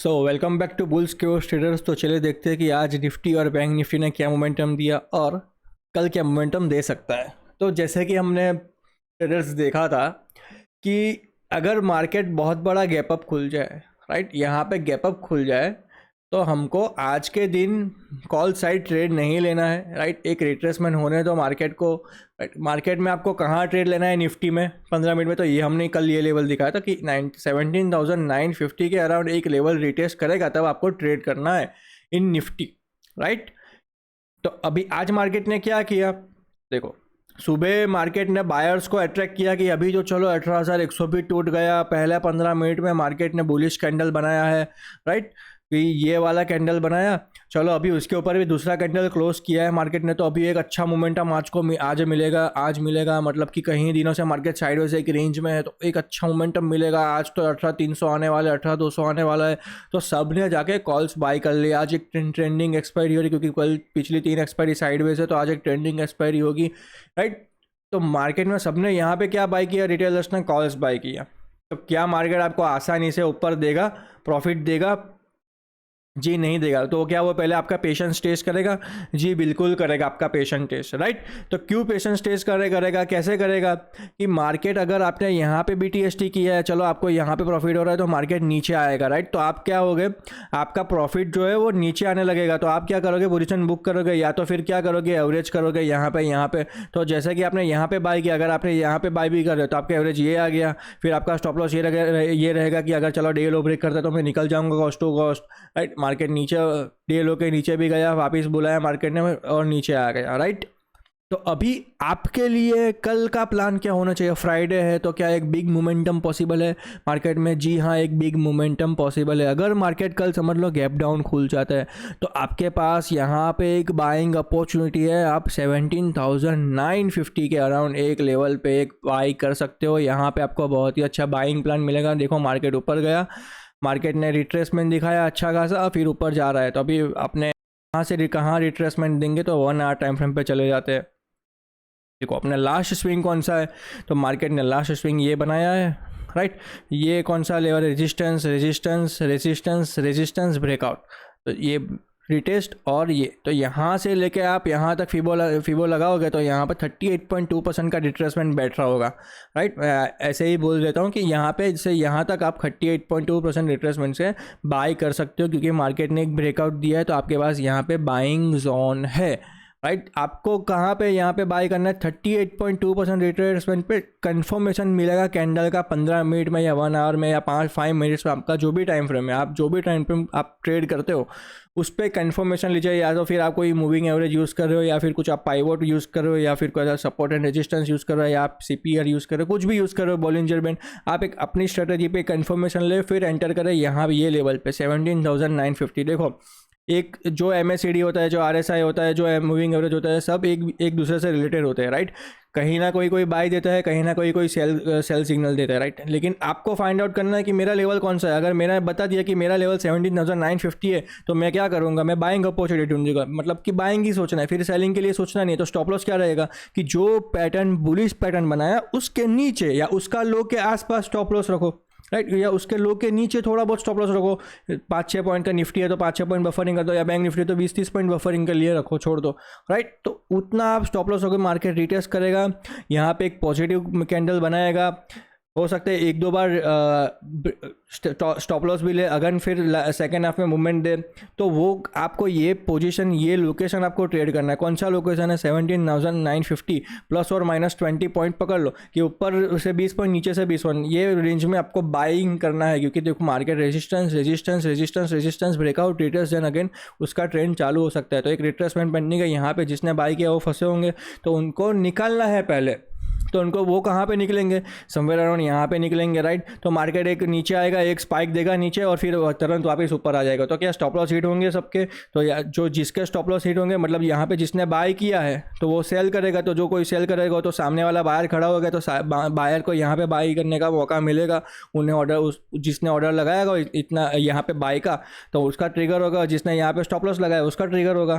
Welcome back to Bulls Cure Traders. तो चलिए देखते हैं कि आज निफ्टी और बैंक निफ्टी ने क्या मोमेंटम दिया और कल क्या मोमेंटम दे सकता है। तो जैसे कि हमने ट्रेडर्स देखा था कि अगर मार्केट बहुत बड़ा गैप अप खुल जाए, राइट, यहाँ पे गैप अप खुल जाए तो हमको आज के दिन कॉल साइड ट्रेड नहीं लेना है, राइट। एक रिट्रेसमेंट होने दो मार्केट को, राइट। मार्केट में आपको कहाँ ट्रेड लेना है निफ्टी में 15 मिनट में, तो ये हमने कल ये लेवल दिखाया था कि 17,950 के अराउंड एक लेवल रिटेस्ट करेगा तब आपको ट्रेड करना है इन निफ्टी, राइट। तो अभी आज मार्केट ने क्या किया, देखो, सुबह मार्केट ने बायर्स को अट्रैक्ट किया कि अभी जो चलो 18,100 भी टूट गया, पहले 15 मिनट में मार्केट ने बुलिश कैंडल बनाया है, राइट। कि ये वाला कैंडल बनाया, चलो अभी उसके ऊपर भी दूसरा कैंडल क्लोज किया है मार्केट ने, तो अभी एक अच्छा मोमेंटम आज मिलेगा। मतलब कि कहीं दिनों से मार्केट साइडवेज एक रेंज में है, तो एक अच्छा मोमेंटम मिलेगा। आज तो 18,300 आने वाला है, 18,200 आने वाला है, तो सब ने जाके कॉल्स बाय कर लिया। आज एक ट्रेंडिंग एक्सपायरी हो रही, क्योंकि कल पिछली 3 एक्सपायरी साइडवेज है, तो आज एक ट्रेंडिंग एक्सपायरी होगी, राइट। तो मार्केट में सबने यहाँ पे क्या बाय किया, रिटेलर्स ने कॉल्स बाय किया। तो क्या मार्केट आपको आसानी से ऊपर देगा, प्रॉफिट देगा? जी नहीं देगा। तो क्या वो पहले आपका पेशेंस टेस्ट करेगा? जी बिल्कुल करेगा आपका पेशेंस टेस्ट, राइट। तो क्यों पेशेंस टेस्ट करेगा, कैसे करेगा कि मार्केट अगर आपने यहाँ पे BTST किया है, चलो आपको यहाँ पे प्रॉफिट हो रहा है, तो मार्केट नीचे आएगा, राइट। तो आप क्या होगे, आपका प्रॉफिट जो है वो नीचे आने लगेगा, तो आप क्या करोगे, पोजीशन बुक करोगे, या तो फिर क्या करोगे, एवरेज करोगे यहाँ पे। तो जैसे कि आपने यहाँ पे बाय किया, अगर आपने यहाँ पे बाय भी कर रहे हो तो आपका एवरेज ये आ गया, फिर आपका स्टॉप लॉस ये रहेगा कि अगर चलो डे लो ब्रेक करता है तो मैं निकल जाऊँगा cost to cost, right. Market नीचे डे लो के नीचे भी गया, वापस बुलाया मार्केट ने और नीचे आ गया, राइट। तो अभी आपके लिए कल का प्लान क्या होना चाहिए? फ्राइडे है, तो क्या एक बिग मोमेंटम पॉसिबल है मार्केट में? जी हाँ, एक बिग मोमेंटम पॉसिबल है। अगर मार्केट कल समझ लो गैप डाउन खुल जाता है, तो आपके पास यहाँ पे एक बाइंग अपॉर्चुनिटी है। आप 17,950 के अराउंड एक लेवल पे एक बाई कर सकते हो। यहाँ पे आपको बहुत ही अच्छा बाइंग प्लान मिलेगा। देखो मार्केट ऊपर गया, मार्केट ने रिट्रेसमेंट दिखाया अच्छा खासा, फिर ऊपर जा रहा है, तो अभी अपने कहाँ रिट्रेसमेंट देंगे, तो 1 आवर टाइम फ्रेम पे चले जाते हैं। देखो अपने लास्ट स्विंग कौन सा है, तो मार्केट ने लास्ट स्विंग ये बनाया है, राइट। ये कौन सा लेवल, रेजिस्टेंस ब्रेकआउट, तो ये रिटेस्ट और ये, तो यहाँ से लेके आप यहाँ तक फिबो लगाओगे तो यहाँ पर 38.2% का रिट्रेसमेंट बैठ रहा होगा, राइट। ऐसे ही बोल देता हूँ कि यहाँ पे जैसे यहाँ तक आप 38.2% रिट्रेसमेंट से बाई कर सकते हो, क्योंकि मार्केट ने एक ब्रेकआउट दिया है, तो आपके पास यहाँ पे बाइंग जोन है, राइट। आपको कहाँ पे यहाँ पे बाई करना है, 38.2% रिट्रेसमेंट पे कंफर्मेशन मिलेगा कैंडल का 15 मिनट में या 1 आवर में या 5 मिनट्स में, आपका जो भी टाइम फ्रेम है, आप जो भी टाइम फ्रेम आप ट्रेड करते हो उस पर कंफर्मेशन लीजिए। या तो फिर आप कोई मूविंग एवरेज यूज़ कर रहे हो, या फिर कुछ आप पाइवोट यूज़ कर रहे हो, या फिर कोई सपोर्ट एंड रेजिस्टेंस यूज़ कर रहे हो, या आप CPR यूज़ कर रहे हो, कुछ भी यूज़ कर रहे हो, बॉलिंजर बैंड, आप एक अपनी स्ट्रेटजी पे कंफर्मेशन ले, फिर एंटर करें यहाँ ये लेवल पे 17,950। देखो एक जो MACD होता है, जो RSI होता है, जो मूविंग एवरेज होता है, सब एक दूसरे से रिलेटेड होते हैं, राइट। कहीं ना कोई बाय देता है, कहीं ना कोई सेल सिग्नल देता है, राइट। लेकिन आपको फाइंड आउट करना है कि मेरा लेवल कौन सा है। अगर मैंने बता दिया कि मेरा लेवल 17,950 है, तो मैं क्या करूँगा, मैं बाइंग अपॉर्चुनिटी ढूंढूंगा, मतलब कि बाइंग ही सोचना है, फिर सेलिंग के लिए सोचना नहीं है। तो स्टॉप लॉस क्या रहेगा कि जो पैटर्न बुलिश पैटर्न बनाया उसके नीचे या उसका लो के आसपास स्टॉप लॉस रखो, राइट। या उसके लो के नीचे थोड़ा बहुत स्टॉप लॉस रखो। 5-6 पॉइंट का निफ्टी है तो 5-6 पॉइंट बफरिंग कर दो, या बैंक निफ्टी है तो 20-30 पॉइंट बफरिंग के लिए रखो, छोड़ दो, राइट। तो उतना आप स्टॉप लॉस होकर मार्केट रिटेस्ट करेगा, यहाँ पे एक पॉजिटिव कैंडल बनाएगा, हो सकता है 1-2 बार स्टॉप लॉस भी ले, अगर फिर सेकेंड हाफ में मूवमेंट दे, तो वो आपको ये पोजीशन, ये लोकेशन आपको ट्रेड करना है। कौन सा लोकेशन है, 17,950 प्लस और माइनस 20 पॉइंट पकड़ लो, कि ऊपर से 20 पॉइंट, नीचे से 20 पॉइंट, ये रेंज में आपको बाइंग करना है। क्योंकि देखो market resistance breakout, retrace, then again उसका ट्रेंड चालू हो सकता है। तो एक रिट्रेसमेंट बनने का यहाँ पे जिसने बाई किया वो फंसे होंगे, तो उनको निकालना है पहले। तो उनको वो कहाँ पे निकलेंगे, समवेयर अराउंड यहाँ पे निकलेंगे, राइट। तो मार्केट एक नीचे आएगा, एक स्पाइक देगा नीचे, और फिर तुरंत वापस ऊपर आ जाएगा। तो क्या स्टॉप लॉस हिट होंगे सबके? तो जो जिसके स्टॉप लॉस हिट होंगे, मतलब यहाँ पे जिसने बाय किया है तो वो सेल करेगा। तो जो कोई सेल करेगा तो सामने वाला बायर खड़ा होगा, तो बायर को यहाँ पे बाई करने का मौका मिलेगा। उन्हें ऑर्डर, जिसने ऑर्डर लगाएगा इतना यहाँ पे बाई का, तो उसका ट्रिगर होगा। जिसने यहाँ पे स्टॉप लॉस लगाया उसका ट्रिगर होगा।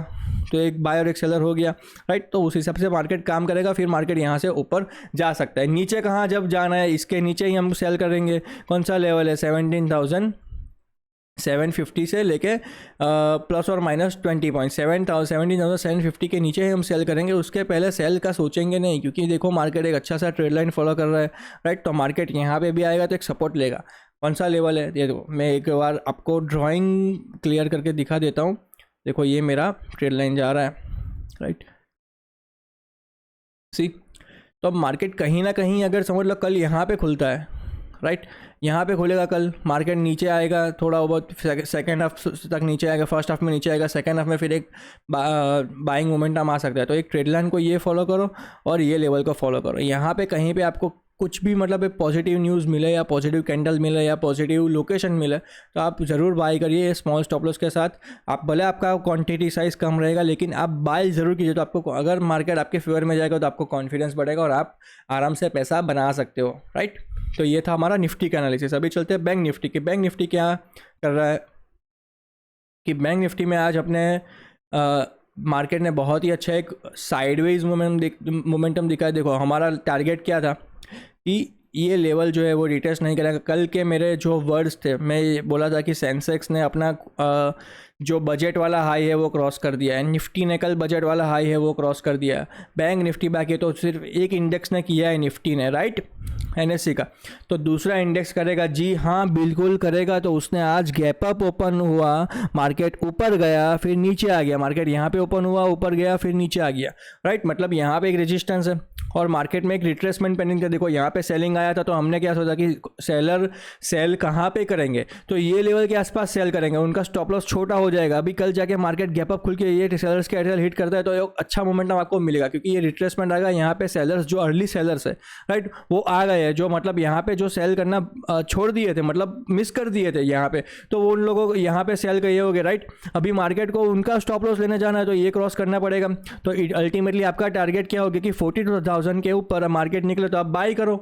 तो एक बाय और एक सेलर हो गया, राइट। तो उस हिसाब से मार्केट काम करेगा। फिर मार्केट यहाँ से ऊपर जा सकता है। नीचे कहाँ जब जाना है, इसके नीचे ही हम सेल करेंगे। कौन सा लेवल है, 750 से लेके प्लस और माइनस 20 पॉइंट 17,750 के नीचे ही हम सेल करेंगे। उसके पहले सेल का सोचेंगे नहीं, क्योंकि देखो मार्केट एक अच्छा सा ट्रेड लाइन फॉलो कर रहा है, राइट। तो मार्केट यहाँ पे भी आएगा तो एक सपोर्ट लेगा। कौन सा लेवल है ये देखो, मैं एक बार आपको ड्राइंग क्लियर करके दिखा देता हूँ। देखो ये मेरा ट्रेड लाइन जा रहा है, राइट। सी, तो अब मार्केट कहीं ना कहीं अगर समझ लो कल यहाँ पे खुलता है, राइट, यहाँ पे खुलेगा कल, मार्केट नीचे आएगा थोड़ा बहुत, सेकेंड हाफ तक नीचे आएगा, फर्स्ट हाफ में नीचे आएगा, सेकेंड हाफ में फिर एक बाइंग मोमेंटम आ सकता है। तो एक ट्रेड लाइन को ये फॉलो करो और ये लेवल को फॉलो करो। यहाँ पे कहीं पे आपको कुछ भी मतलब एक पॉजिटिव न्यूज़ मिले या पॉजिटिव कैंडल मिले या पॉजिटिव लोकेशन मिले तो आप ज़रूर बाय करिए स्मॉल स्टॉप लॉस के साथ। आप भले आपका क्वांटिटी साइज़ कम रहेगा लेकिन आप बाय ज़रूर कीजिए। तो आपको अगर मार्केट आपके फेवर में जाएगा तो आपको कॉन्फिडेंस बढ़ेगा और आप आराम से पैसा बना सकते हो, राइट। तो ये था हमारा निफ्टी का एनालिसिस। अभी चलते हैं बैंक निफ्टी के। बैंक निफ्टी क्या कर रहा है कि बैंक निफ्टी में आज अपने मार्केट ने बहुत ही अच्छा एक साइडवेज मोमेंटम दिखाया। देखो हमारा टारगेट क्या था कि ये लेवल जो है वो रिटेस्ट नहीं करेगा। कल के मेरे जो वर्ड्स थे, मैं ये बोला था कि सेंसेक्स ने अपना जो बजट वाला हाई है वो क्रॉस कर दिया है, निफ्टी ने कल बजट वाला हाई है वो क्रॉस कर दिया है। बैंक निफ्टी बाकी तो सिर्फ एक इंडेक्स ने किया है, निफ्टी ने, राइट, एनएससी का। तो दूसरा इंडेक्स करेगा, जी हाँ बिल्कुल करेगा। तो उसने आज गैप अप ओपन हुआ, मार्केट ऊपर गया फिर नीचे आ गया, मार्केट यहाँ पे ओपन हुआ ऊपर गया फिर नीचे आ गया, राइट। मतलब यहाँ पे एक रेजिस्टेंस है और मार्केट में एक रिट्रेसमेंट पेंडिंग था। देखो यहाँ पे सेलिंग आया था तो हमने क्या सोचा कि सेलर सेल कहाँ पे करेंगे, तो ये लेवल के आसपास सेल करेंगे, उनका स्टॉप लॉस छोटा हो जाएगा। अभी कल जाके मार्केट गैप अप खुल के ये सेलर्स के एरिया हिट करता है तो एक अच्छा मोमेंटम आपको मिलेगा, क्योंकि ये रिट्रेसमेंट आएगा। यहाँ पे सेलर्स जो अर्ली सेलर्स है, राइट, वो आ गए हैं, जो मतलब यहाँ पे जो सेल करना छोड़ दिए थे, मतलब मिस कर दिए थे यहाँ पे, तो वो उन लोगों को यहाँ पे सेल किए होंगे, राइट। अभी मार्केट को उनका स्टॉप लॉस लेने जाना है तो ये क्रॉस करना पड़ेगा। तो अल्टीमेटली आपका टारगेट क्या होगा कि 42,000 के ऊपर मार्केट निकले तो आप बाई करो,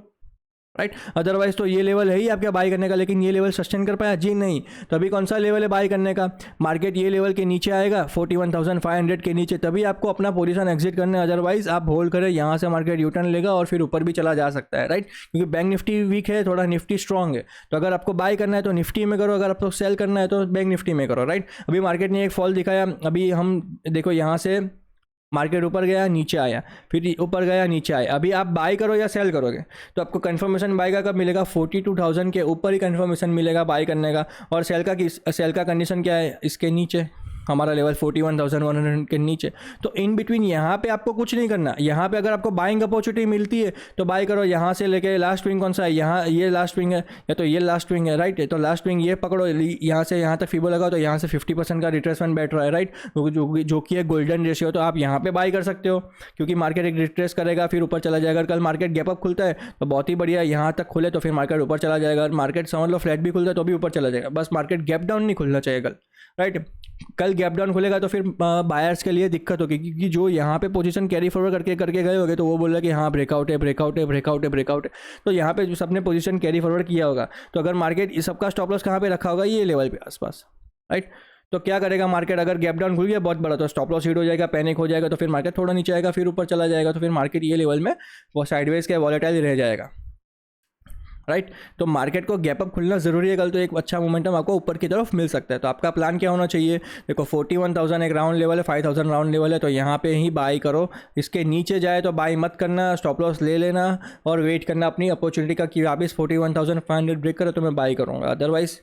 राइट। अदरवाइज तो ये लेवल है ही आपका बाई करने का, लेकिन ये लेवल सस्टेन कर पाया जी नहीं। तो अभी कौन सा लेवल है बाई करने का, मार्केट ये लेवल के नीचे आएगा 41,500 के नीचे, तभी आपको अपना पोजीशन एग्जिट करना है। अदरवाइज आप होल्ड करें, यहाँ से मार्केट यूटर्न लेगा और फिर ऊपर भी चला जा सकता है, राइट। क्योंकि बैंक निफ्टी वीक है, थोड़ा निफ्टी स्ट्रॉन्ग है। तो अगर आपको बाई करना है तो निफ्टी में करो, अगर आपको सेल करना है तो बैंक निफ्टी में करो, राइट। अभी मार्केट ने एक फॉल दिखाया, अभी हम देखो यहाँ से मार्केट ऊपर गया नीचे आया, फिर ऊपर गया नीचे आया। अभी आप बाई करो या सेल करोगे तो आपको कंफर्मेशन बाई का कब मिलेगा, 42,000 के ऊपर ही कंफर्मेशन मिलेगा बाई करने का। और सेल का कंडीशन क्या है, इसके नीचे हमारा लेवल 41,100 के नीचे। तो इन बिटवीन यहाँ पे आपको कुछ नहीं करना। यहाँ पे अगर आपको बाइंग अपॉर्चुनिटी मिलती है तो बाई करो। यहाँ से लेके लास्ट स्विंग कौन सा है, यहाँ ये लास्ट स्विंग है या तो ये लास्ट स्विंग है, राइट। तो लास्ट स्विंग ये पकड़ो, यहाँ से यहाँ तक फीबो लगाओ तो यहाँ से 50% का रिट्रेसमेंट बैठ रहा है, राइट, जो कि एक गोल्डन रेशियो। तो आप यहाँ पे बाई कर सकते हो क्योंकि मार्केट एक रिट्रेस करेगा फिर ऊपर चला जाएगा। कल मार्केट गैप अप खुलता है तो बहुत ही बढ़िया, यहाँ तक खुले तो फिर मार्केट ऊपर चला जाएगा। मार्केट समझ लो फ्लैट भी खुलता है तो भी ऊपर चला जाएगा, बस मार्केट गैप डाउन नहीं खुलना चाहिए कल, राइट। कल गैप डाउन खुलेगा तो फिर बायर्स के लिए दिक्कत होगी, क्योंकि जो यहाँ पे पोजीशन कैरी फॉरवर्ड करके गए होंगे तो वो बोल रहा है कि हाँ ब्रेकआउट है ब्रेकआउट है ब्रेकआउट है ब्रेकआउट है। तो यहाँ पे जो सबने पोजीशन कैरी फॉरवर्ड किया होगा तो अगर मार्केट इस सबका स्टॉप लॉस कहाँ पे रखा होगा, ये लेवल पे आसपास, राइट। तो क्या करेगा मार्केट, अगर गैप डाउन खुल गया बहुत बड़ा तो स्टॉप लॉस हिट हो जाएगा, पैनिक हो जाएगा, तो फिर मार्केट थोड़ा नीचे आएगा फिर ऊपर चला जाएगा, तो फिर मार्केट ये लेवल में वो साइडवेज के वॉलेटाइल रह जाएगा, राइट। तो मार्केट को गैप अप खुलना ज़रूरी है कल, तो एक अच्छा मोमेंटम आपको ऊपर की तरफ मिल सकता है। तो आपका प्लान क्या होना चाहिए, देखो 41,000 एक राउंड लेवल है, 5,000 राउंड लेवल है, तो यहाँ पे ही बाई करो। इसके नीचे जाए तो बाई मत करना, स्टॉप लॉस ले लेना और वेट करना अपनी अपॉर्चुनिटी का कि वापस 41,500 ब्रेक करो तो मैं बाई करूँगा। अदरवाइज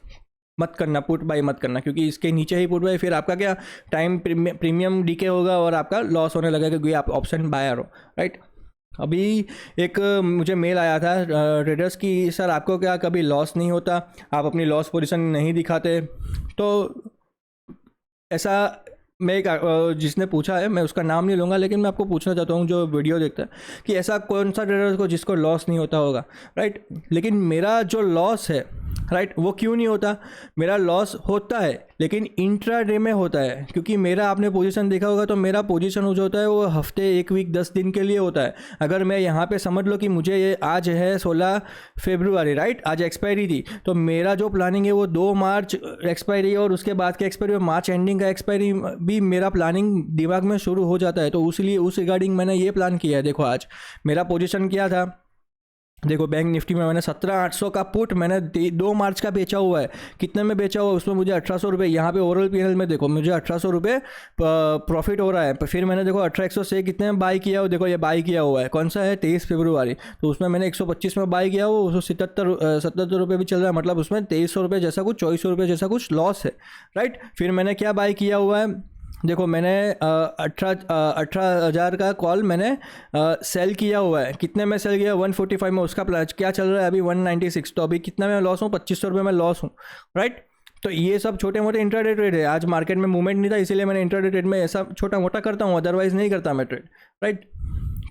मत करना, पुट बाई मत करना, क्योंकि इसके नीचे ही पुट बाई फिर आपका क्या टाइम प्रीमियम डीके होगा और आपका लॉस होने लगेगा क्योंकि आप ऑप्शन बायर हो, राइट। अभी एक मुझे मेल आया था ट्रेडर्स की, सर आपको क्या कभी लॉस नहीं होता, आप अपनी लॉस पोजीशन नहीं दिखाते। तो ऐसा मैं एक जिसने पूछा है मैं उसका नाम नहीं लूँगा, लेकिन मैं आपको पूछना चाहता हूँ जो वीडियो देखता है कि ऐसा कौन सा ट्रेडर को जिसको लॉस नहीं होता होगा, राइट। लेकिन मेरा जो लॉस है, राइट, वो क्यों नहीं होता, मेरा लॉस होता है लेकिन इंट्राडे में होता है, क्योंकि मेरा आपने पोजीशन देखा होगा तो मेरा पोजीशन जो होता है वो हफ्ते, एक वीक, 10 दिन के लिए होता है। अगर मैं यहाँ पे समझ लो कि मुझे ये आज है 16 फरवरी, राइट, आज एक्सपायरी थी, तो मेरा जो प्लानिंग है वो 2 मार्च एक्सपायरी और उसके बाद के एक्सपायरी, मार्च एंडिंग का एक्सपायरी भी मेरा प्लानिंग दिमाग में शुरू हो जाता है। तो उसलिए उस रिगार्डिंग मैंने ये प्लान किया है। देखो आज मेरा पोजीशन क्या था, देखो बैंक निफ्टी में मैंने 17,800 का पुट मैंने 2 मार्च का बेचा हुआ है। कितने में बेचा हुआ है? उसमें मुझे 1800 यहाँ पे ओवरऑल पीएनएल में देखो मुझे 1800 प्रॉफिट हो रहा है। फिर मैंने देखो 18,100 से कितने में बाई किया हो, देखो ये बाई किया हुआ है, कौन सा है, 23 फरवरी, तो उसमें मैंने 125 में बाई किया हो, उसको 77 रुपये भी चल रहा है, मतलब उसमें 2300 रुपये जैसा कुछ, 2400 रुपये जैसा कुछ लॉस है, राइट। फिर मैंने क्या बाई किया हुआ है, देखो मैंने 18,000 का कॉल मैंने सेल किया हुआ है। कितने में सेल किया? 145 में। उसका क्या चल रहा है अभी? 196। तो अभी कितना में लॉस हूँ? 2500 रुपये में लॉस हूँ, राइट। तो ये सब छोटे मोटे इंट्राडे ट्रेड है। आज मार्केट में मूवमेंट नहीं था, इसीलिए मैंने इंट्राडे ट्रेड में ऐसा छोटा मोटा करता हूँ, अदरवाइज नहीं करता मैं ट्रेड, राइट।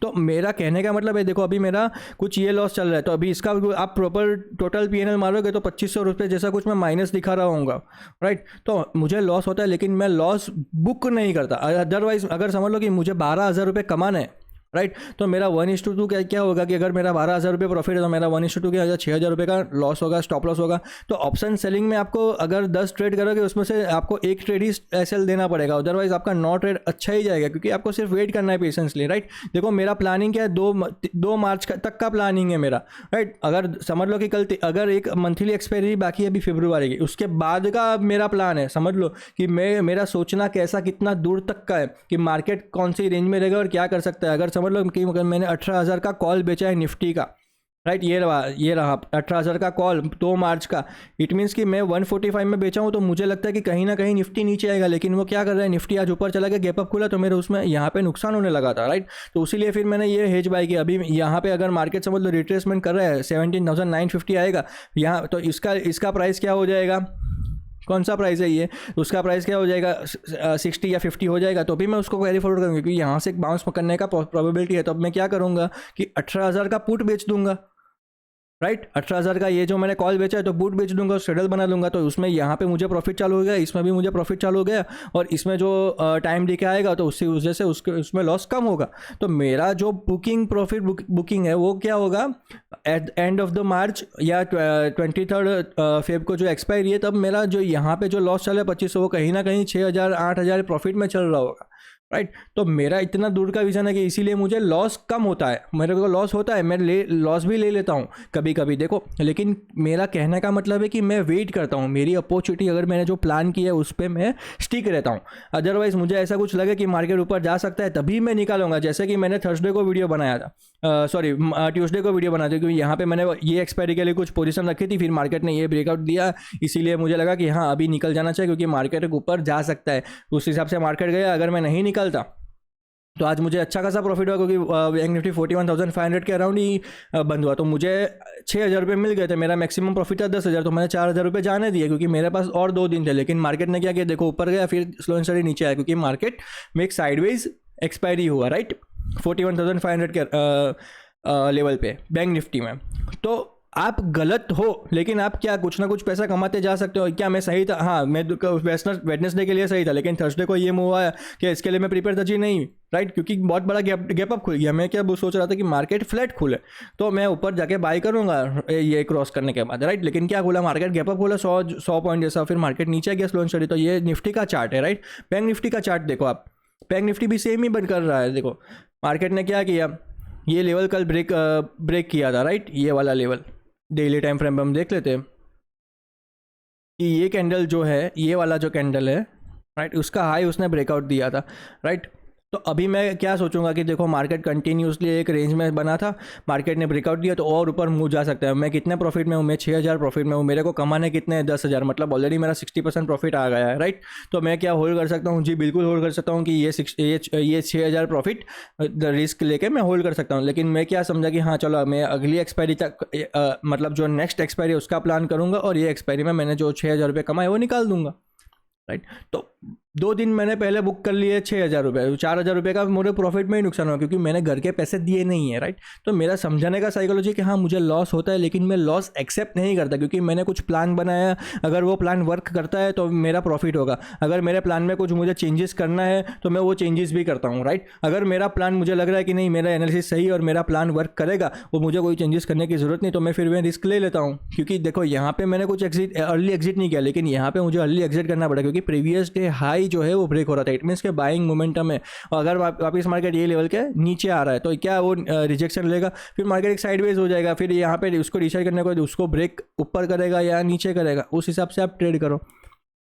तो मेरा कहने का मतलब है, देखो अभी मेरा कुछ ये लॉस चल रहा है, तो अभी इसका आप प्रॉपर टोटल पीएनएल मारोगे तो 2500 रुपये जैसा कुछ मैं माइनस दिखा रहा हूँगा, राइट। तो मुझे लॉस होता है, लेकिन मैं लॉस बुक नहीं करता। अदरवाइज अगर समझ लो कि मुझे 12,000 रुपये कमाना है, राइट, तो मेरा 1:2 क्या होगा कि अगर मेरा 12,000 रुपये प्रॉफिट है तो मेरा 1:2 क्या होगा? 6,000 रुपये का लॉस होगा, स्टॉप लॉस होगा। तो ऑप्शन सेलिंग में आपको अगर 10 ट्रेड करोगे उसमें से आपको 1 ट्रेड ही एसएल देना पड़ेगा, अदरवाइज आपका 9 ट्रेड अच्छा ही जाएगा, क्योंकि आपको सिर्फ वेट करना है पेशेंसली, राइट। देखो मेरा प्लानिंग क्या है, 2 मार्च तक का प्लानिंग है मेरा, राइट। अगर समझ लो कि कल अगर एक मंथली एक्सपायरी बाकी है अभी फरवरी की, उसके बाद का मेरा प्लान है, समझ लो कि मेरा सोचना कैसा कितना दूर तक का है कि मार्केट कौन सी रेंज में रहेगा और क्या कर सकता है। अगर समझ लो कि मैंने 18,000 का कॉल बेचा है निफ्टी का, राइट, ये रहा 18,000 का कॉल 2 मार्च का। इट मीन्स कि मैं 145 में बेचा हूँ, तो मुझे लगता है कि कहीं ना कहीं निफ्टी नीचे आएगा, लेकिन वो क्या कर रहा है, निफ्टी आज ऊपर चला गया, गैप अप खुला, तो मेरे उसमें यहाँ पे नुकसान होने लगा था, राइट। तो इसीलिए फिर मैंने ये हेज बाई किया। अभी यहाँ पे अगर मार्केट समझ लो रिट्रेसमेंट कर रहा है, 17,950 आएगा यहाँ, तो इसका प्राइस क्या हो जाएगा, कौन सा प्राइस है ये, उसका प्राइस क्या हो जाएगा, 60 या 50 हो जाएगा, तो भी मैं उसको कैरी फॉरवर्ड करूँगा, क्योंकि यहाँ से एक बाउंस पकड़ने का प्रोबेबिलिटी है। तो अब मैं क्या करूँगा कि 18,000 का पुट बेच दूंगा, राइट। 18,000 का ये जो मैंने कॉल बेचा है तो बूट बेच दूंगा, शेडल बना लूंगा, तो उसमें यहाँ पे मुझे प्रॉफिट चालू हो गया, इसमें भी मुझे प्रॉफिट चालू हो गया, और इसमें जो टाइम दिखा आएगा तो उसकी वजह से उसमें लॉस कम होगा। तो मेरा जो बुकिंग है वो क्या होगा, एट एंड ऑफ द मार्च या 23 फेब को जो एक्सपायरी है, तब मेरा जो यहाँ पे जो लॉस चल रहा है 2500, वो कहीं ना कहीं 6,000 8,000 प्रॉफिट में चल रहा होगा, राइट। तो मेरा इतना दूर का विजन है कि इसीलिए मुझे लॉस कम होता है, मेरे को लॉस होता है, मैं लॉस भी ले लेता हूँ कभी कभी, देखो। लेकिन मेरा कहने का मतलब है कि मैं वेट करता हूँ, मेरी अपॉर्चुनिटी अगर मैंने जो प्लान किया है उस पर मैं स्टिक रहता हूँ। अदरवाइज मुझे ऐसा कुछ लगे कि मार्केट ऊपर जा सकता है तभी मैं निकालूंगा, जैसे कि मैंने थर्सडे को वीडियो बनाया था, ट्यूसडे को वीडियो बनाया था, क्योंकि यहाँ पे मैंने ये एक्सपायरी के लिए कुछ पोजीशन रखी थी, फिर मार्केट ने ये ब्रेकआउट दिया, इसीलिए मुझे लगा कि हाँ अभी निकल जाना चाहिए, क्योंकि मार्केट ऊपर जा सकता है। उस हिसाब से मार्केट गया। अगर मैं नहीं निकलता तो आज मुझे अच्छा खासा प्रॉफिट हुआ, क्योंकि बैंक निफ्टी 41,500 के अराउंड ही बंद हुआ, तो मुझे 6,000 रुपये मिल गए थे। मेरा मैक्सिमम प्रॉफिट था 10,000, तो मैंने 4,000 रुपये जाने दिए, क्योंकि मेरे पास और 2 दिन थे। लेकिन मार्केट ने क्या किया, देखो ऊपर गया, फिर स्लो एंड स्टडी नीचे आया, क्योंकि मार्केट में एक साइडवेज एक्सपायरी हुआ, राइट, 41,500 के लेवल पे बैंक निफ्टी में। तो आप गलत हो, लेकिन आप क्या कुछ ना कुछ पैसा कमाते जा सकते हो। क्या मैं सही था? हाँ, मैं वेडनेसडे के लिए सही था, लेकिन थर्सडे को ये मूव आया कि इसके लिए मैं प्रिपेयर था जी नहीं, राइट, क्योंकि बहुत बड़ा गैप अप खुल गया। मैं क्या सोच रहा था कि मार्केट फ्लैट खुले तो मैं ऊपर जाके बाई करूंगा ये क्रॉस करने के बाद, राइट। लेकिन क्या खुला, मार्केट गैप अप खुला 100 पॉइंट जैसा, फिर मार्केट नीचे गया स्लो एंड स्टडी। तो ये निफ्टी का चार्ट है, राइट। बैंक निफ्टी का चार्ट देखो आप, बैंक निफ्टी भी सेम ही बंद कर रहा है। देखो मार्केट ने क्या किया, ये लेवल कल ब्रेक किया था, राइट, ये वाला लेवल डेली टाइम फ्रेम पे हम देख लेते हैं कि ये कैंडल जो है, ये वाला जो कैंडल है, राइट, उसका हाई उसने ब्रेकआउट दिया था, राइट। तो अभी मैं क्या सोचूंगा कि देखो मार्केट कंटिन्यूसली एक रेंज में बना था, मार्केट ने ब्रेकआउट दिया तो और ऊपर मूव जा सकता है। मैं कितने प्रॉफिट में हूँ, मैं 6,000 प्रॉफिट में हूँ, मेरे को कमाने कितने हैं 10,000, मतलब ऑलरेडी मेरा 60% प्रॉफिट आ गया है, राइट। तो मैं क्या होल्ड कर सकता हूँ, जी बिल्कुल होल्ड कर सकता हूँ कि ये 6,000 प्रॉफिट रिस्क लेके मैं होल्ड कर सकता हूँ। लेकिन मैं क्या समझा कि हाँ चलो मैं अगली एक्सपायरी तक मतलब जो नेक्स्ट एक्सपायरी उसका प्लान करूँगा, और ये एक्सपायरी में मैंने जो 6,000 रुपये कमाए वो निकाल दूंगा, राइट। तो 2 दिन मैंने पहले बुक कर लिए 6,000 रुपये, 4,000 रुपये का मेरे प्रॉफिट में ही नुकसान हुआ, क्योंकि मैंने घर के पैसे दिए नहीं है, राइट। तो मेरा समझाने का साइकोलॉजी कि हाँ मुझे लॉस होता है, लेकिन मैं लॉस एक्सेप्ट नहीं करता, क्योंकि मैंने कुछ प्लान बनाया, अगर वो प्लान वर्क करता है तो मेरा प्रॉफिट होगा। अगर मेरे प्लान में कुछ मुझे चेंजेस करना है तो मैं वो चेंजेस भी करता हूँ, राइट। अगर मेरा प्लान मुझे लग रहा है कि नहीं मेरा एनालिसिस सही है और मेरा प्लान वर्क करेगा, वो मुझे कोई चेंजेस करने की जरूरत नहीं, तो मैं फिर मैं रिस्क ले लेता हूँ। क्योंकि देखो यहाँ पे मैंने कुछ अर्ली एग्जिट नहीं किया, लेकिन यहाँ पे मुझे अर्ली एग्जिट करना पड़ा, क्योंकि प्रीवियस डे हाई हाई जो है वो ब्रेक हो रहा था, इट मीन्स के बाइंग मोमेंटम है। और अगर वापस मार्केट ये लेवल के नीचे आ रहा है तो क्या वो रिजेक्शन लेगा, फिर मार्केट एक साइडवेज हो जाएगा, फिर यहाँ पे उसको डिसाइड करने को उसको ब्रेक ऊपर करेगा या नीचे करेगा, उस हिसाब से आप ट्रेड करो,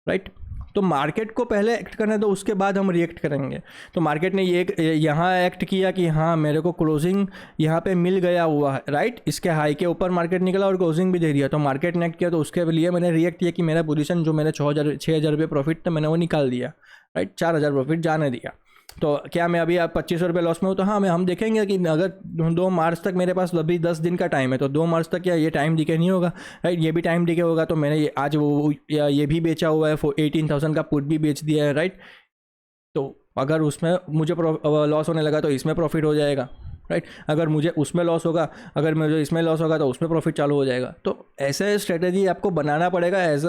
राइट। तो मार्केट को पहले एक्ट करने दो, उसके बाद हम रिएक्ट करेंगे। तो मार्केट ने ये यहाँ एक्ट किया कि हाँ मेरे को क्लोजिंग यहाँ पे मिल गया हुआ है, राइट। इसके हाई के ऊपर मार्केट निकला और क्लोजिंग भी दे दिया, तो मार्केट ने एक्ट किया, तो उसके लिए मैंने रिएक्ट किया कि मेरा पोजीशन जो मेरे 6,000 रुपये प्रॉफिट था मैंने वो निकाल दिया, राइट। 4,000 प्रॉफिट जाने दिया। तो क्या मैं अभी आप 2500 रुपये लॉस में हूँ, तो हाँ हम देखेंगे कि अगर 2 मार्च तक मेरे पास अभी 10 दिन का टाइम है, तो 2 मार्च तक क्या ये टाइम डिके नहीं होगा, राइट। ये भी टाइम डिके होगा, तो मैंने ये आज वो ये भी बेचा हुआ है, 18,000 का पुट भी बेच दिया है, राइट। तो अगर उसमें मुझे लॉस होने लगा तो इसमें प्रॉफिट हो जाएगा, राइट। अगर मुझे उसमें लॉस होगा, अगर मुझे इसमें लॉस होगा तो उसमें प्रॉफिट चालू हो जाएगा। तो ऐसे स्ट्रेटेजी आपको बनाना पड़ेगा एज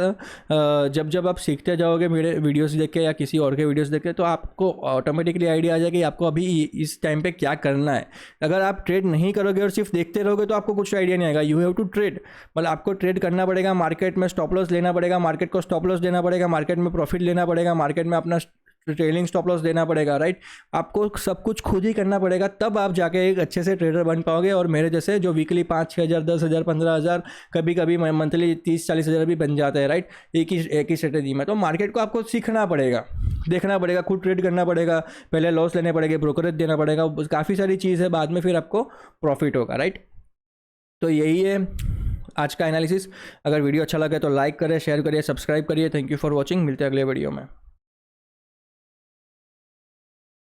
जब आप सीखते जाओगे मेरे वीडियोस देख के या किसी और के वीडियोस देख के, तो आपको ऑटोमेटिकली आइडिया आ जाएगा कि आपको अभी इस टाइम पे क्या करना है। अगर आप ट्रेड नहीं करोगे और सिर्फ देखते रहोगे तो आपको कुछ आइडिया नहीं आएगा। यू हैव टू ट्रेड, मतलब आपको ट्रेड करना पड़ेगा, मार्केट में स्टॉप लॉस लेना पड़ेगा, मार्केट को स्टॉप लॉस देना पड़ेगा, मार्केट में प्रॉफिट लेना पड़ेगा, मार्केट में अपना ट्रेलिंग स्टॉप लॉस देना पड़ेगा, राइट। आपको सब कुछ खुद ही करना पड़ेगा, तब आप जाके एक अच्छे से ट्रेडर बन पाओगे। और मेरे जैसे जो वीकली 5-6 हज़ार, 10,000, 15,000, कभी कभी मंथली 30-40 हज़ार भी बन जाते हैं, राइट, एक ही स्ट्रेटेजी में। तो मार्केट को आपको सीखना पड़ेगा, देखना पड़ेगा, खुद ट्रेड करना पड़ेगा, पहले लॉस लेने पड़ेंगे, ब्रोकरेज देना पड़ेगा, काफ़ी सारी चीज़ है, बाद में फिर आपको प्रॉफिट होगा, राइट। तो यही है आज का एनालिसिस। अगर वीडियो अच्छा लगे तो लाइक करें, शेयर करिए, सब्सक्राइब करिए। थैंक यू फॉर वॉचिंग, मिलते हैं अगले वीडियो में।